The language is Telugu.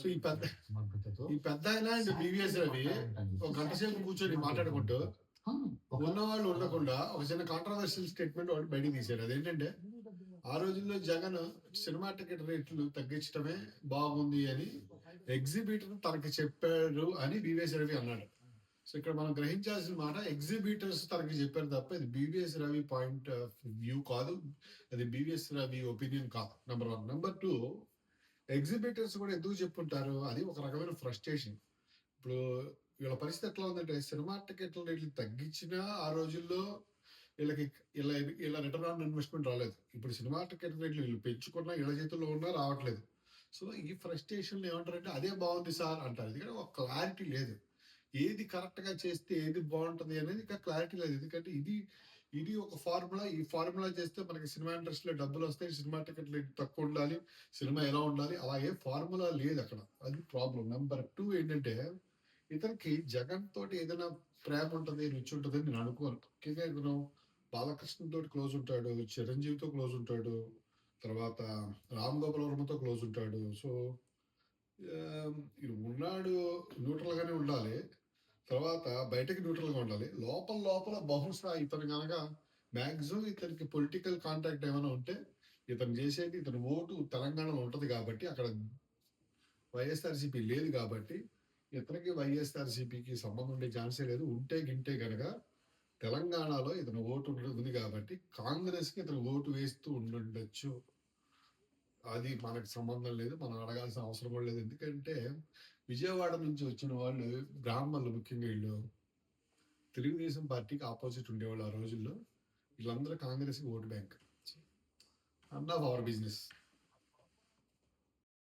సో ఈ పెద్ద ఆయన అండ్ బీవీఎస్ రవి ఒక గంట సేపు కూర్చొని మాట్లాడుకుంటూ ఉన్నవాళ్ళు ఉండకుండా ఒక చిన్న కాంట్రవర్షియల్ స్టేట్మెంట్ ఒకటి బయటికి తీశాడు. అదేంటంటే ఆ రోజుల్లో జగన్ సినిమా టికెట్ రేట్లు తగ్గించడమే బాగుంది అని ఎగ్జిబిటర్ తనకి చెప్పాడు అని బీవీఎస్ రవి అన్నాడు. సో ఇక్కడ మనం గ్రహించాల్సిన మాట, ఎగ్జిబిటర్స్ తనకి చెప్పారు తప్ప ఇది BVS Ravi point of view కాదు, అది బీవీఎస్ రవి ఒపీనియన్ కాదు. నెంబర్ 1. నెంబర్ 2, ఎగ్జిబిటర్స్ కూడా ఎందుకు చెప్పుంటారు, అది ఒక రకమైన ఫ్రస్ట్రేషన్. ఇప్పుడు వీళ్ళ పరిస్థితి ఎట్లా ఉందంటే, సినిమా టికెట్ల రేట్లు తగ్గించినా ఆ రోజుల్లో వీళ్ళకి ఇలా రిటర్న్ ఆన్ ఇన్వెస్ట్మెంట్ రాలేదు. ఇప్పుడు సినిమా టికెట్ రేట్లు వీళ్ళు పెంచుకున్నా ఇళ్ళ చేతుల్లో ఉన్నా రావట్లేదు. సో ఈ ఫ్రస్ట్రేషన్ ఏమంటారంటే అదే బాగుంది సార్ అంటారు. ఎందుకంటే ఒక క్లారిటీ లేదు, ఏది కరెక్ట్గా చేస్తే ఏది బాగుంటుంది అనేది ఇంకా క్లారిటీ లేదు. ఎందుకంటే ఇది ఒక ఫార్ములా, ఈ ఫార్ములా చేస్తే మనకి సినిమా ఇండస్ట్రీలో డబ్బులు వస్తాయి, సినిమా టికెట్లు తక్కువ ఉండాలి, సినిమా ఎలా ఉండాలి, అలా ఏ ఫార్ములా లేదు అక్కడ. అది ప్రాబ్లం. నెంబర్ 2 ఏంటంటే, ఇతనికి జగన్ తోటి ఏదైనా ప్రేమ ఉంటుంది, రుచి ఉంటుంది అని నేను అనుకోను. ముఖ్యంగా ఇతను బాలకృష్ణ తోటి క్లోజ్ ఉంటాడు, చిరంజీవితో క్లోజ్ ఉంటాడు, తర్వాత రామ్ గోపాల్ వర్మతో క్లోజ్ ఉంటాడు. సో ఇది ఉన్నాడు న్యూట్రల్గానే ఉండాలి, తర్వాత బయటకి న్యూట్రల్గా ఉండాలి, లోపల బహుశా ఇతను కనుక మ్యాక్సిమం ఇతనికి పొలిటికల్ కాంటాక్ట్ ఏమైనా ఉంటే ఇతను చేసేది, ఇతను ఓటు తెలంగాణలో ఉంటుంది కాబట్టి అక్కడ వైఎస్ఆర్సీపీ లేదు కాబట్టి ఇతనికి వైఎస్ఆర్సీపీకి సంబంధం ఉండే ఛాన్సే లేదు. ఉంటే గింటే కనుక తెలంగాణలో ఇతను ఓటు ఉంది కాబట్టి కాంగ్రెస్కి ఇతను ఓటు వేస్తూ ఉండుండొచ్చు. అది మనకు సంబంధం లేదు, మనం అడగాల్సిన అవసరం కూడా లేదు. ఎందుకంటే విజయవాడ నుంచి వచ్చిన వాళ్ళు బ్రాహ్మణులు, ముఖ్యంగా వీళ్ళు తెలుగుదేశం పార్టీకి ఆపోజిట్ ఉండేవాళ్ళు ఆ రోజుల్లో. వీళ్ళందరూ కాంగ్రెస్కి vote bank. And of our business.